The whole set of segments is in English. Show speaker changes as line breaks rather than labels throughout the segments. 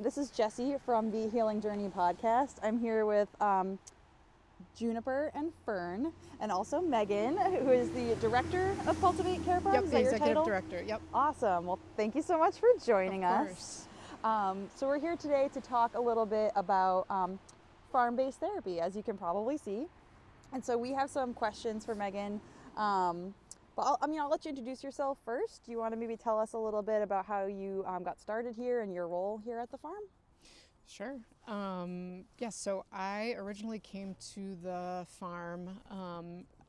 This is Jessie from the Healing Journey podcast. I'm here with Juniper and Fern, and also Megan, who is the director of Cultivate Care Farms.
Yep,
Is
the
that your
executive
title?
director. Yep.
Awesome. Well, thank you so much for joining
Of
us. So we're here today to talk a little bit about farm-based therapy, as you can probably see. And so we have some questions for Megan. But I'll let you introduce yourself first. Do you want to maybe tell us a little bit about how you got started here and your role here at the farm?
Sure. So I originally came to the farm.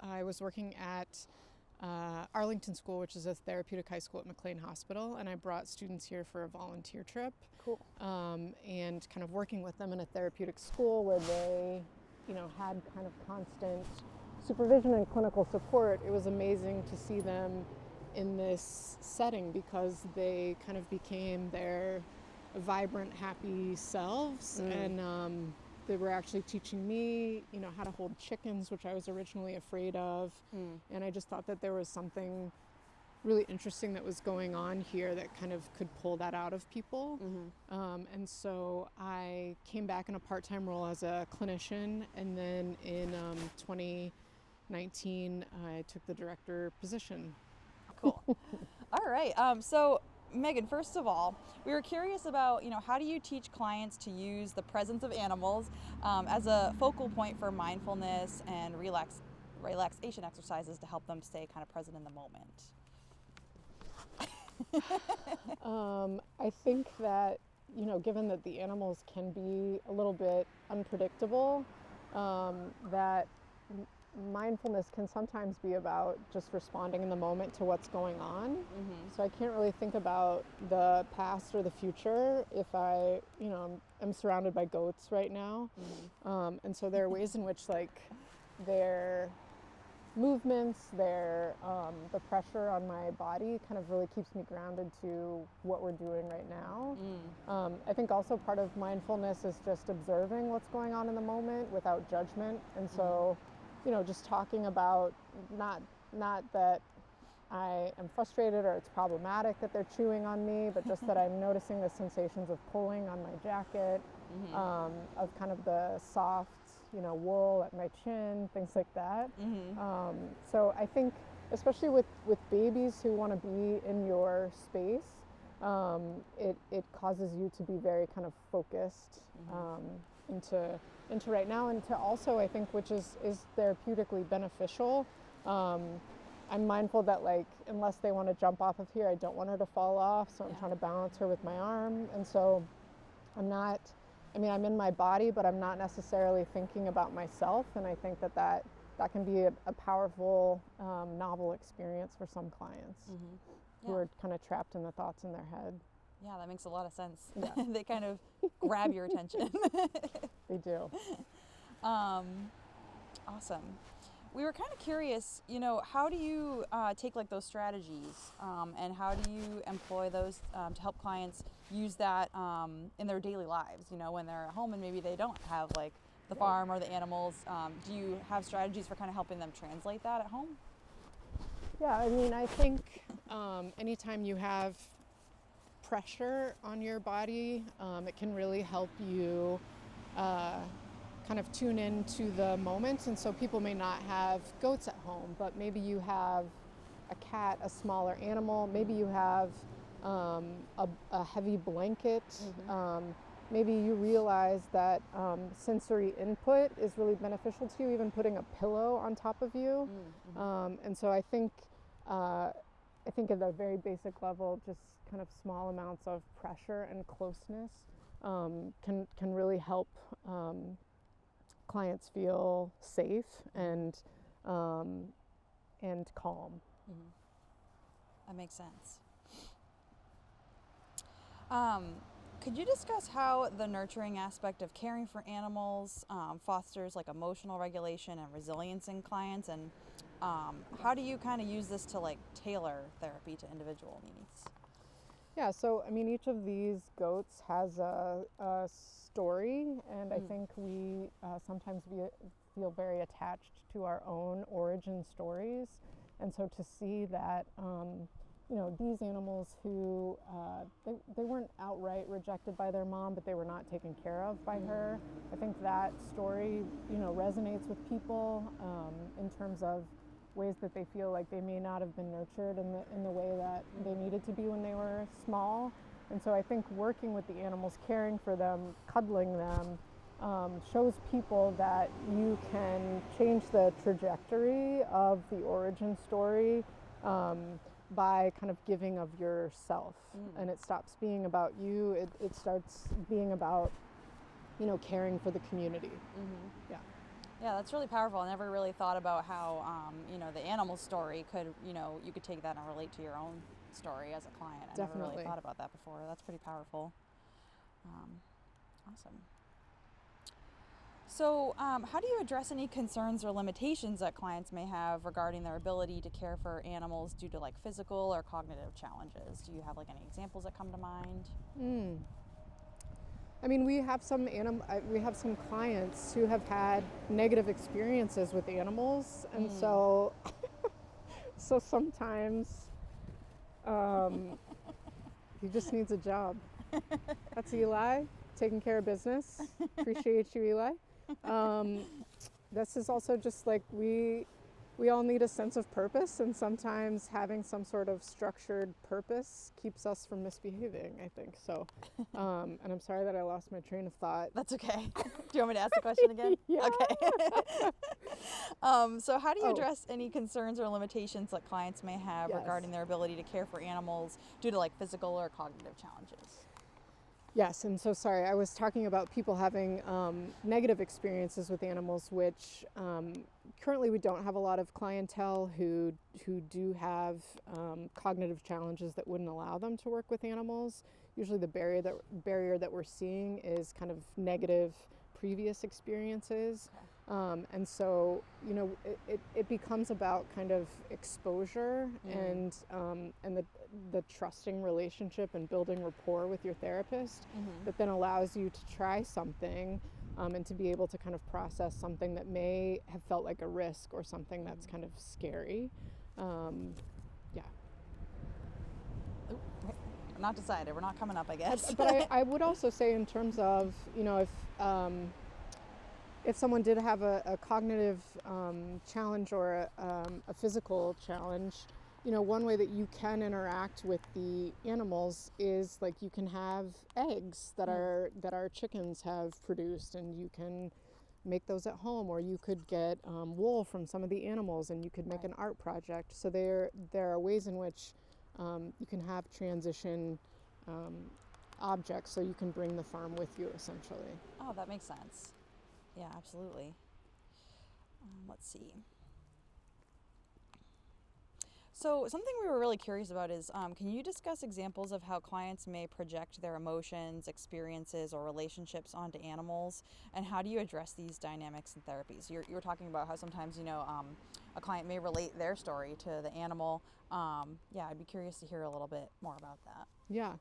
I was working at Arlington School, which is a therapeutic high school at McLean Hospital, and I brought students here for a volunteer trip.
Cool.
And kind of working with them in a therapeutic school where they, had kind of constant supervision and clinical support. It was amazing to see them in this setting because they kind of became their vibrant, happy selves. And they were actually teaching me, how to hold chickens, which I was originally afraid of. And I just thought that there was something really interesting that was going on here that kind of could pull that out of people. And so I came back in a part-time role as a clinician, and then in 2019 I took the director position.
Cool. All right. So Megan, first of all, we were curious about, how do you teach clients to use the presence of animals as a focal point for mindfulness and relaxation exercises to help them stay kind of present in the moment?
I think that, given that the animals can be a little bit unpredictable, that mindfulness can sometimes be about just responding in the moment to what's going on. So I can't really think about the past or the future if I, am surrounded by goats right now. And so there are ways in which their movements, the pressure on my body kind of really keeps me grounded to what we're doing right now. I think also part of mindfulness is just observing what's going on in the moment without judgment. And so, just talking about not that I am frustrated or it's problematic that they're chewing on me, but just that I'm noticing the sensations of pulling on my jacket, of kind of the soft, wool at my chin, things like that. So I think, especially with babies who want to be in your space, it causes you to be very kind of focused into right now, and to also, I think, which is therapeutically beneficial. I'm mindful that unless they want to jump off of here, I don't want her to fall off, so I'm trying to balance her with my arm. And so I'm in my body, but I'm not necessarily thinking about myself, and I think that can be a powerful, novel experience for some clients who are kind of trapped in the thoughts in their head.
Yeah, that makes a lot of sense. Yeah. They kind of grab your attention.
They do.
Awesome. We were kind of curious, how do you take those strategies and how do you employ those to help clients use that in their daily lives, when they're at home and maybe they don't have the farm or the animals. Do you have strategies for kind of helping them translate that at home?
Yeah, I think anytime you have pressure on your body, it can really help you kind of tune into the moment. And so people may not have goats at home, but maybe you have a cat, a smaller animal, maybe you have a heavy blanket. Maybe you realize that sensory input is really beneficial to you, even putting a pillow on top of you. And so I think at a very basic level, just kind of small amounts of pressure and closeness can really help clients feel safe and calm.
That makes sense. Could you discuss how the nurturing aspect of caring for animals fosters emotional regulation and resilience in clients, and how do you kind of use this to tailor therapy to individual needs?
Yeah, so each of these goats has a story, and I think we sometimes feel very attached to our own origin stories, and so to see that you know, these animals who they weren't outright rejected by their mom, but they were not taken care of by her. I think that story, you know, resonates with people in terms of ways that they feel like they may not have been nurtured in the way that they needed to be when they were small. And so I think working with the animals, caring for them, cuddling them, shows people that you can change the trajectory of the origin story by kind of giving of yourself. And it stops being about you, it starts being about, you know, caring for the community. Yeah.
Yeah, that's really powerful. I never really thought about how, you know, the animal story could, you know, you could take that and relate to your own story as a client. I never really
Definitely.
thought about that before. That's pretty powerful. Awesome. So, how do you address any concerns or limitations that clients may have regarding their ability to care for animals due to like physical or cognitive challenges? Do you have like any examples that come to mind?
I mean, we have some clients who have had negative experiences with animals, and so sometimes he just needs a job. That's Eli, taking care of business. Appreciate you, Eli. This is also just like we all need a sense of purpose, and sometimes having some sort of structured purpose keeps us from misbehaving, I think. So, and I'm sorry that I lost my train of thought.
That's okay. Do you want me to ask the question again?
Yeah.
Okay. So how do you address any concerns or limitations that clients may have regarding their ability to care for animals due to like physical or cognitive challenges?
Yes, and so sorry, I was talking about people having negative experiences with animals, which currently we don't have a lot of clientele who do have cognitive challenges that wouldn't allow them to work with animals. Usually the barrier that we're seeing is kind of negative previous experiences. And so, you know, it becomes about kind of exposure and the trusting relationship and building rapport with your therapist that then allows you to try something and to be able to kind of process something that may have felt like a risk or something that's kind of scary. Yeah.
I'm not decided. We're not coming up, I guess.
But I would also say in terms of, you know, if someone did have a cognitive challenge or a physical challenge, you know, one way that you can interact with the animals is like you can have eggs that our chickens have produced, and you can make those at home, or you could get wool from some of the animals and you could make an art project. So there are ways in which you can have transition objects, so you can bring the farm with you essentially.
Oh, that makes sense. Yeah, absolutely. Let's see. So something we were really curious about is, can you discuss examples of how clients may project their emotions, experiences, or relationships onto animals, and how do you address these dynamics in therapies? You were talking about how sometimes, you know, a client may relate their story to the animal. Yeah, I'd be curious to hear a little bit more about that.
Yeah.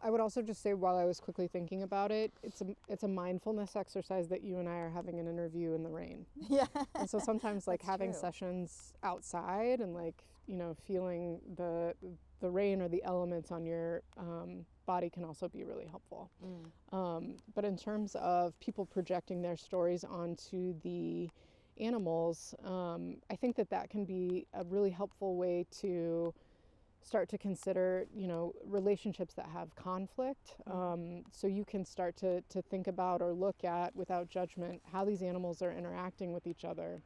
I would also just say, while I was quickly thinking about it, it's a mindfulness exercise that you and I are having an interview in the rain.
Yeah.
And so sometimes like having
true.
sessions outside and like, you know, feeling the rain or the elements on your body can also be really helpful. But in terms of people projecting their stories onto the animals, I think that can be a really helpful way to start to consider, you know, relationships that have conflict. So you can start to think about or look at, without judgment, how these animals are interacting with each other.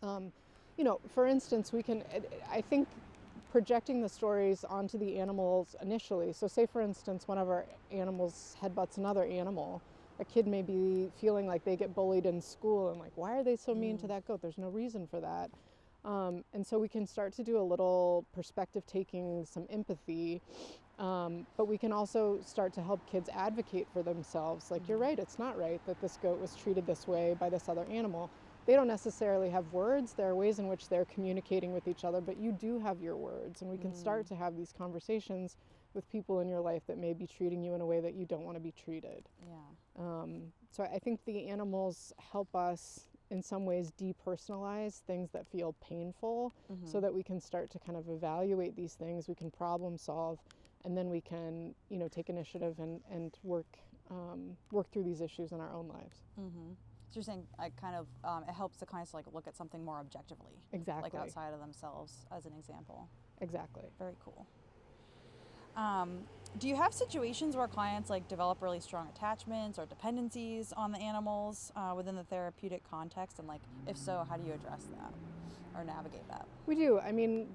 You know, for instance, I think projecting the stories onto the animals initially. So say, for instance, one of our animals headbutts another animal. A kid may be feeling like they get bullied in school and like, why are they so mean to that goat? There's no reason for that. And so we can start to do a little perspective taking, some empathy, but we can also start to help kids advocate for themselves. Like, you're right, it's not right that this goat was treated this way by this other animal. They don't necessarily have words. There are ways in which they're communicating with each other, but you do have your words, and we can start to have these conversations with people in your life that may be treating you in a way that you don't want to be treated.
Yeah.
So I think the animals help us in some ways depersonalize things that feel painful,
Mm-hmm.
so that we can start to kind of evaluate these things, we can problem solve, and then we can, take initiative and work through these issues in our own lives.
Mm-hmm. So you're saying it helps the clients to look at something more objectively,
Exactly.
like outside of themselves, as an example.
Exactly.
Very cool. Do you have situations where clients develop really strong attachments or dependencies on the animals within the therapeutic context, and if so, how do you address that or navigate that?
We do. I mean,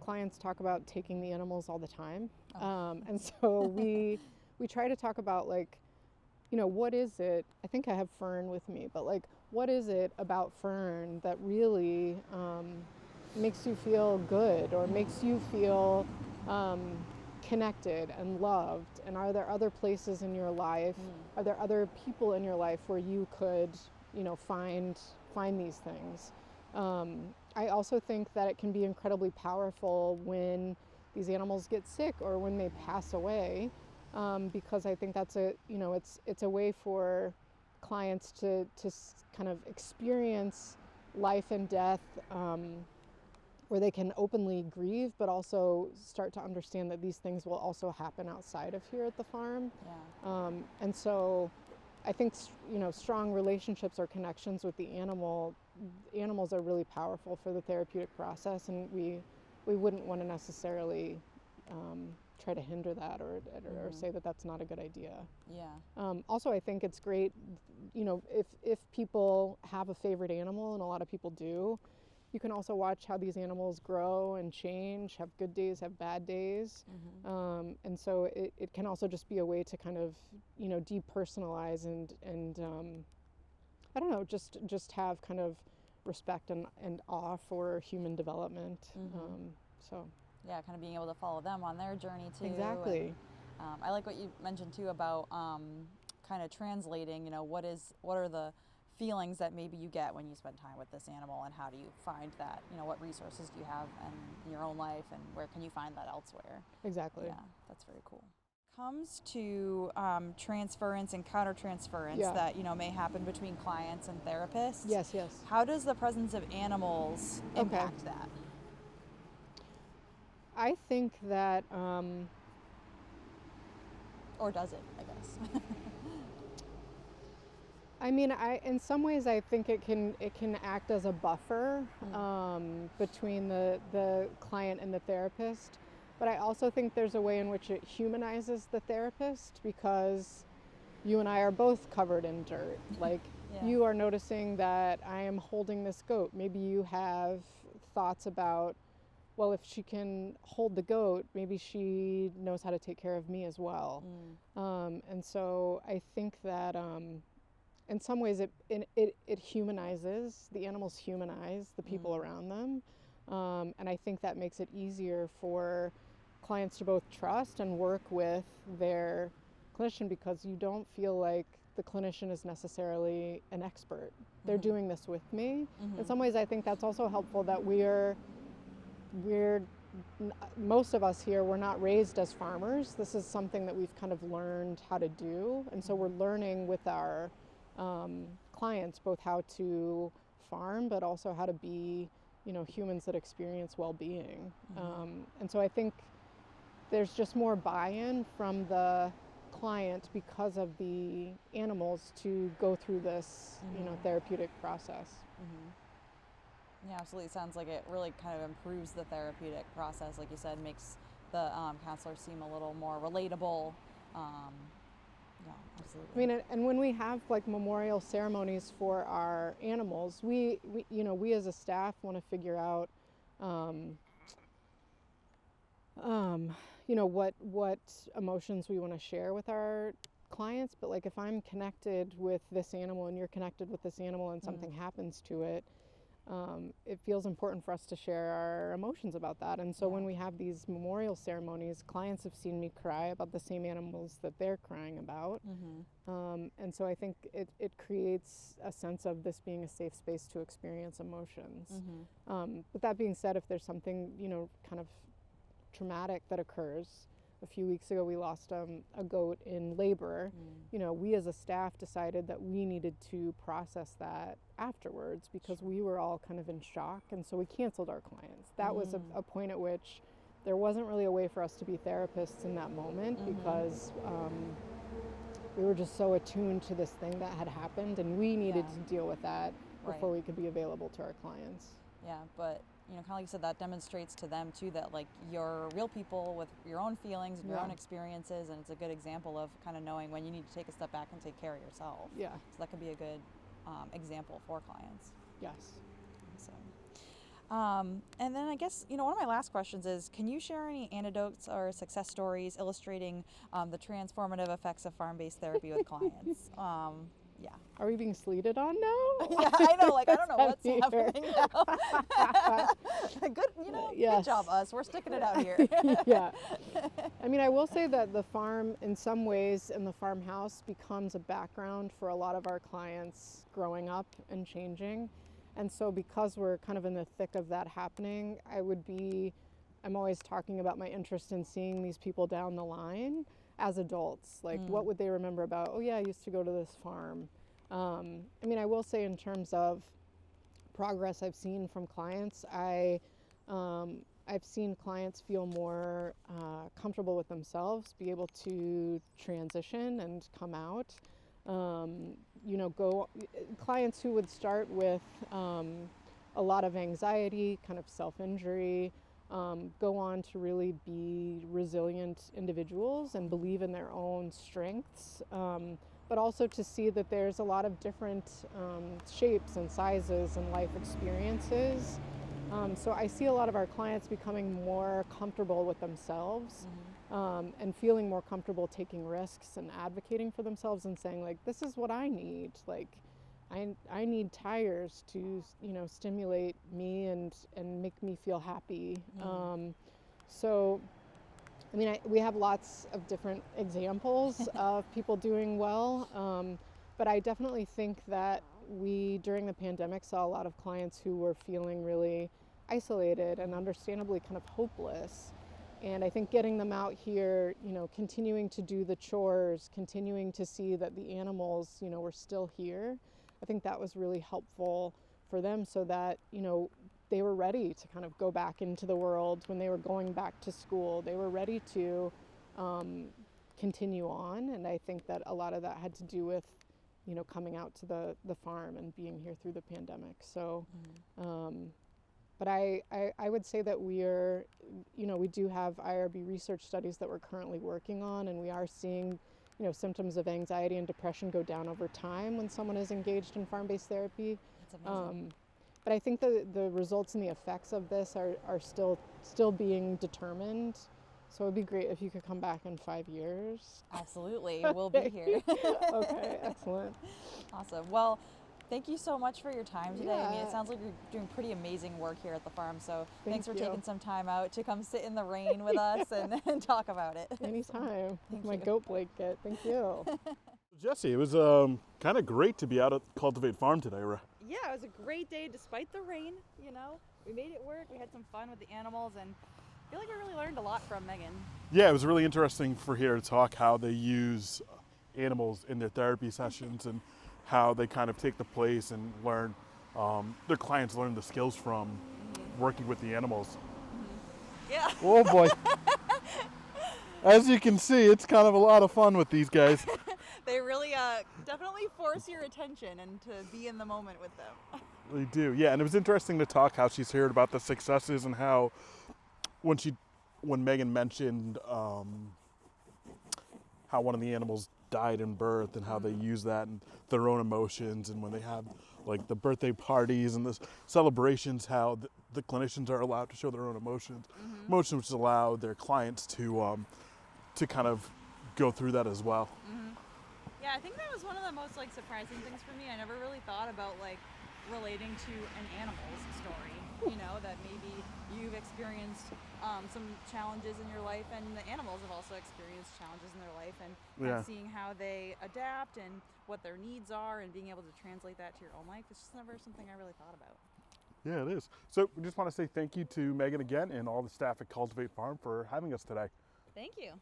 clients talk about taking the animals all the time.
Oh.
And so we try to talk about what is it? I think I have Fern with me, but what is it about Fern that really makes you feel good, or makes you feel connected and loved? And are there other places in your life? Are there other people in your life where you could, find these things? I also think that it can be incredibly powerful when these animals get sick or when they pass away, because I think that's it's a way for clients to kind of experience life and death, where they can openly grieve, but also start to understand that these things will also happen outside of here at the farm.
Yeah.
And so I think, strong relationships or connections with the animals are really powerful for the therapeutic process, and we wouldn't want to necessarily try to hinder that, or say that that's not a good idea.
Yeah.
Also, I think it's great, if people have a favorite animal, and a lot of people do, you can also watch how these animals grow and change, have good days, have bad days.
Mm-hmm.
And so it can also just be a way to kind of, depersonalize and I don't know, just have kind of respect and awe for human development.
Mm-hmm.
So
Yeah, kind of being able to follow them on their journey too.
exactly.
And, I like what you mentioned too about kind of translating, what are the feelings that maybe you get when you spend time with this animal, and how do you find that, what resources do you have in your own life, and where can you find that elsewhere?
Exactly.
Yeah, that's very cool. Comes to transference and countertransference
Yeah.
that may happen between clients and therapists.
Yes.
How does the presence of animals impact that?
I think that
Or does it, I guess?
I mean, in some ways I think it can act as a buffer between the client and the therapist, but I also think there's a way in which it humanizes the therapist, because you and I are both covered in dirt.
Yeah.
You are noticing that I am holding this goat. Maybe you have thoughts about, well, if she can hold the goat, maybe she knows how to take care of me as well. And so I think that in some ways it humanizes, the animals humanize the people around them. And I think that makes it easier for clients to both trust and work with their clinician, because you don't feel like the clinician is necessarily an expert. They're doing this with me. In some ways I think that's also helpful, that we're most of us here, we're not raised as farmers. This is something that we've kind of learned how to do, and so we're learning with our clients both how to farm, but also how to be, humans that experience well-being. And so I think there's just more buy-in from the client because of the animals to go through this, therapeutic process.
Yeah, absolutely. It sounds like it really kind of improves the therapeutic process, like you said, makes the counselor seem a little more relatable. Yeah, absolutely.
I mean, and when we have memorial ceremonies for our animals, we as a staff want to figure out, what emotions we want to share with our clients. But if I'm connected with this animal and you're connected with this animal, and something happens to it, it feels important for us to share our emotions about that. And so when we have these memorial ceremonies, clients have seen me cry about the same animals that they're crying about. And so I think it creates a sense of this being a safe space to experience emotions. But that being said, if there's something, kind of traumatic that occurs, a few weeks ago we lost a goat in labor. You know, we as a staff decided that we needed to process that afterwards because we were all kind of in shock, and so we canceled our clients. That was a point at which there wasn't really a way for us to be therapists in that moment because we were just so attuned to this thing that had happened, and we needed to deal with that before we could be available to our clients.
Yeah, but you know, kind of like you said, that demonstrates to them too that like you're real people with your own feelings and your own experiences, and it's a good example of kind of knowing when you need to take a step back and take care of yourself.
Yeah.
So that could be a good example for clients.
Yes.
Awesome. And then I guess, you know, one of my last questions is, can you share any anecdotes or success stories illustrating the transformative effects of farm-based therapy with clients? Yeah.
Are we being sleated on now?
Yeah, I know. Like, I don't know what's happening now. Good, you know, good job, us. We're sticking it out here.
Yeah. I mean, I will say that the farm, in some ways, and the farmhouse becomes a background for a lot of our clients growing up and changing. And so because we're kind of in the thick of that happening, I'm always talking about my interest in seeing these people down the line as adults. Like, what would they remember about, oh yeah, I used to go to this farm. I mean, I will say in terms of progress I've seen from clients, I've seen clients feel more comfortable with themselves, be able to transition and come out. You know, clients who would start with a lot of anxiety, kind of self-injury, go on to really be resilient individuals and believe in their own strengths, but also to see that there's a lot of different shapes and sizes and life experiences. So I see a lot of our clients becoming more comfortable with themselves and feeling more comfortable taking risks and advocating for themselves and saying, like, this is what I need. Like, I need tires to, you know, stimulate me and make me feel happy. So, I mean, we have lots of different examples of people doing well, but I definitely think that we, during the pandemic, saw a lot of clients who were feeling really isolated and understandably kind of hopeless. And I think getting them out here, you know, continuing to do the chores, continuing to see that the animals, you know, were still here, I think that was really helpful for them so that, you know, they were ready to kind of go back into the world when they were going back to school. They were ready to continue on. And I think that a lot of that had to do with, you know, coming out to the farm and being here through the pandemic. So, but I would say that we're, you know, we do have IRB research studies that we're currently working on, and we are seeing, you know, symptoms of anxiety and depression go down over time when someone is engaged in farm-based therapy.
That's amazing.
But I think the results and the effects of this are still being determined. So it would be great if you could come back in 5 years.
Absolutely, we'll be here.
Okay, excellent.
Awesome. Well, thank you so much for your time today. I mean,
Yeah.
it sounds like you're doing pretty amazing work here at the farm. So thanks for
you.
taking some time out to come sit in the rain with us and talk about it.
Anytime.
Thank
My
you.
goat blanket. Thank you.
Jesse, it was kind of great to be out at Cultivate Farm today.
Yeah, it was a great day despite the rain, you know. We made it work. We had some fun with the animals, and I feel like we really learned a lot from Megan.
Yeah, it was really interesting for here to talk how they use animals in their therapy sessions and how they kind of take the place and learn, their clients learn the skills from working with the animals.
Yeah.
Oh boy. As you can see, it's kind of a lot of fun with these guys.
They really definitely force your attention and to be in the moment with them.
They do, yeah. And it was interesting to talk how she's heard about the successes and how when Megan mentioned how one of the animals died in birth and how they use that and their own emotions, and when they have like the birthday parties and the celebrations, how the clinicians are allowed to show their own emotions, which allow their clients to kind of go through that as well.
Yeah, I think that was one of the most like surprising things for me. I never really thought about like relating to an animal's story. You know, that maybe you've experienced some challenges in your life, and the animals have also experienced challenges in their life, and seeing how they adapt and what their needs are, and being able to translate that to your own life. It's just never something I really thought about.
Yeah, it is. So we just want to say thank you to Megan again and all the staff at Cultivate Farm for having us today.
Thank you.